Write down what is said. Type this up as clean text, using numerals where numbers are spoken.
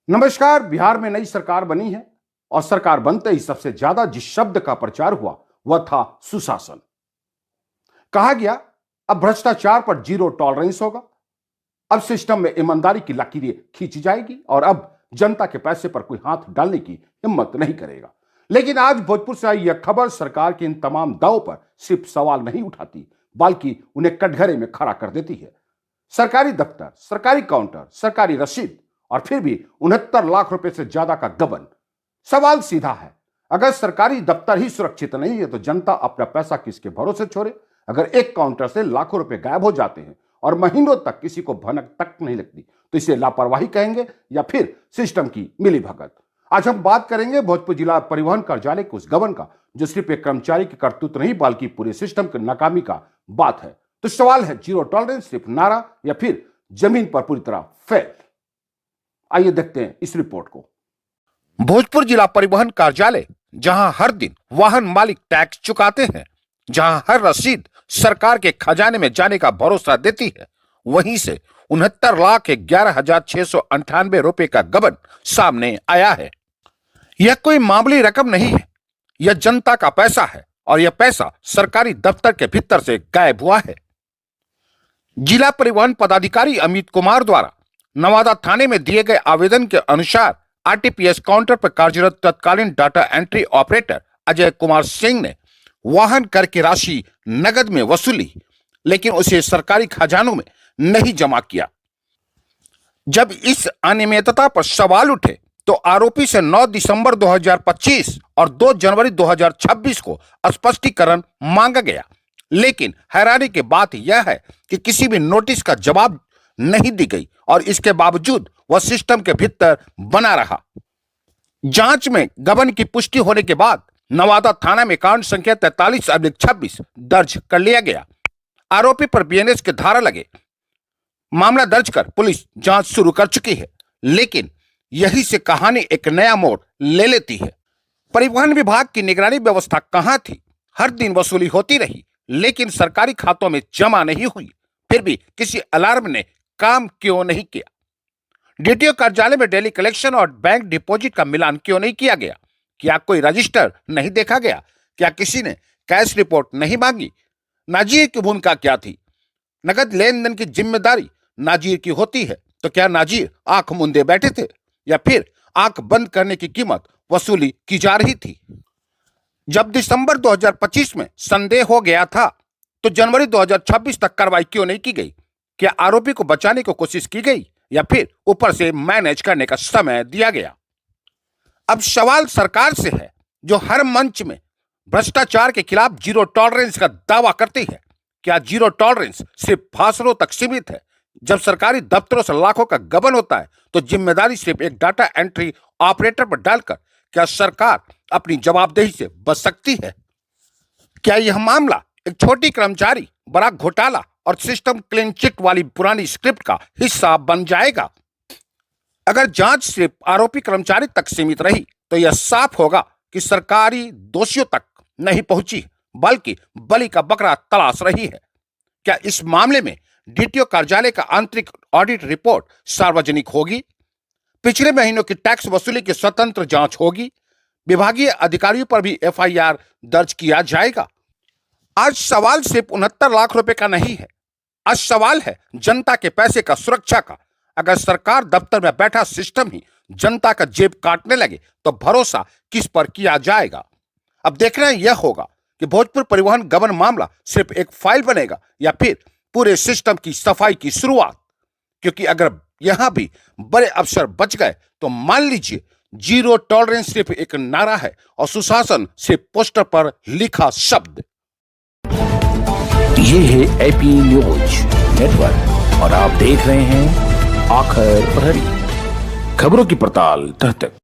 नमस्कार। बिहार में नई सरकार बनी है और सरकार बनते ही सबसे ज्यादा जिस शब्द का प्रचार हुआ वह था सुशासन। कहा गया अब भ्रष्टाचार पर जीरो टॉलरेंस होगा, अब सिस्टम में ईमानदारी की लकीरें खींची जाएगी और अब जनता के पैसे पर कोई हाथ डालने की हिम्मत नहीं करेगा। लेकिन आज भोजपुर से आई यह खबर सरकार के इन तमाम दावों पर सिर्फ सवाल नहीं उठाती बल्कि उन्हें कटघरे में खड़ा कर देती है। सरकारी दफ्तर, सरकारी काउंटर, सरकारी रसीद और फिर भी 69 लाख रुपए से ज्यादा का गबन। सवाल सीधा है, अगर सरकारी दफ्तर ही सुरक्षित नहीं है तो जनता अपना पैसा किसके भरोसे छोड़े। अगर एक काउंटर से लाखों रुपए गायब हो जाते हैं और महीनों तक किसी को भनक तक नहीं लगती तो इसे लापरवाही कहेंगे या फिर सिस्टम की मिलीभगत। आज हम बात करेंगे भोजपुर जिला परिवहन कार्यालय के उस गबन का जो सिर्फ एक कर्मचारी की करतूत नहीं बल्कि पूरे सिस्टम की नाकामी का बात है। तो सवाल है, जीरो टॉलरेंस सिर्फ नारा या फिर जमीन पर पूरी तरह फेल? आइए देखते हैं इस रिपोर्ट को। भोजपुर जिला परिवहन कार्यालय, जहां हर दिन वाहन मालिक टैक्स चुकाते हैं, जहां हर रसीद सरकार के खजाने में जाने का भरोसा देती है, वहीं से 69,11,698 रुपए का गबन सामने आया है। यह कोई मामूली रकम नहीं है, यह जनता का पैसा है और यह पैसा सरकारी दफ्तर के भीतर से गायब हुआ है। जिला परिवहन पदाधिकारी अमित कुमार द्वारा नवादा थाने में दिए गए आवेदन के अनुसार आरटीपीएस काउंटर पर कार्यरत तत्कालीन data entry operator Ajay Kumar Singh ने वाहन कर की राशि नगद में वसूली, लेकिन उसे सरकारी खजानों में नहीं जमा किया। जब इस अनियमितता पर सवाल उठे तो आरोपी से 9 दिसंबर 2025 और 2 जनवरी 2026 को स्पष्टीकरण मांगा गया, लेकिन हैरानी की बात यह है कि किसी भी नोटिस का जवाब नहीं दी गई और इसके बावजूद वह सिस्टम के भीतर बना रहा। जांच में गबन की पुष्टि होने के बाद नवादा थाना में कांड संख्या 43/26 दर्ज कर लिया गया। आरोपी पर बीएनएस के धारा लगे मामला दर्ज कर पुलिस जांच शुरू कर चुकी है, लेकिन यही से कहानी एक नया मोड़ ले लेती है। परिवहन विभाग की निगरानी व्यवस्था कहां थी? हर दिन वसूली होती रही लेकिन सरकारी खातों में जमा नहीं हुई, फिर भी किसी अलार्म ने काम क्यों नहीं किया? डीटीओ कार्यालय में डेली कलेक्शन और बैंक डिपॉजिट का मिलान क्यों नहीं किया गया? क्या कोई रजिस्टर नहीं देखा गया? क्या किसी ने कैश रिपोर्ट नहीं मांगी? नाजिर की भूमिका क्या थी? नगद लेन देन की जिम्मेदारी नाजिर की होती है तो क्या नाजिर आंख मूंदे बैठे थे या फिर आंख बंद करने की कीमत वसूली की जा रही थी? जब दिसंबर 2025 में संदेह हो गया था तो जनवरी 2026 तक कार्रवाई क्यों नहीं की गई? क्या आरोपी को बचाने की कोशिश की गई या फिर ऊपर से मैनेज करने का समय दिया गया? अब सवाल सरकार से है जो हर मंच में भ्रष्टाचार के खिलाफ जीरो टॉलरेंस का दावा करती है। क्या जीरो टॉलरेंस सिर्फ भाषणों तक सीमित है? जब सरकारी दफ्तरों से लाखों का गबन होता है तो जिम्मेदारी सिर्फ एक डाटा एंट्री ऑपरेटर पर डालकर क्या सरकार अपनी जवाबदेही से बच सकती है? क्या यह मामला एक छोटी कर्मचारी बड़ा घोटाला और सिस्टम क्लीन चिट वाली पुरानी स्क्रिप्ट का हिस्सा बन जाएगा? अगर जांच सिर्फ आरोपी कर्मचारी तक सीमित रही तो यह साफ होगा कि सरकारी दोषियों तक नहीं पहुंची बल्कि बलि का बकरा तलाश रही है। क्या इस मामले में डीटीओ कार्यालय का आंतरिक ऑडिट रिपोर्ट सार्वजनिक होगी? पिछले महीनों की टैक्स वसूली की स्वतंत्र जांच होगी? विभागीय अधिकारियों पर भी एफआईआर दर्ज किया जाएगा? आज सवाल सिर्फ 69 लाख रुपए का नहीं है, आज सवाल है जनता के पैसे का सुरक्षा का। अगर सरकार दफ्तर में बैठा सिस्टम ही जनता का जेब काटने लगे तो भरोसा किस पर किया जाएगा? अब देखना यह होगा कि भोजपुर परिवहन गबन मामला सिर्फ एक फाइल बनेगा या फिर पूरे सिस्टम की सफाई की शुरुआत। क्योंकि अगर यहां भी बड़े अफसर बच गए तो मान लीजिए जीरो टॉलरेंस सिर्फ एक नारा है और सुशासन सिर्फ पोस्टर पर लिखा शब्द। ये है एपी न्यूज नेटवर्क और आप देख रहे हैं आखिर प्रहरी, खबरों की पड़ताल तह तक।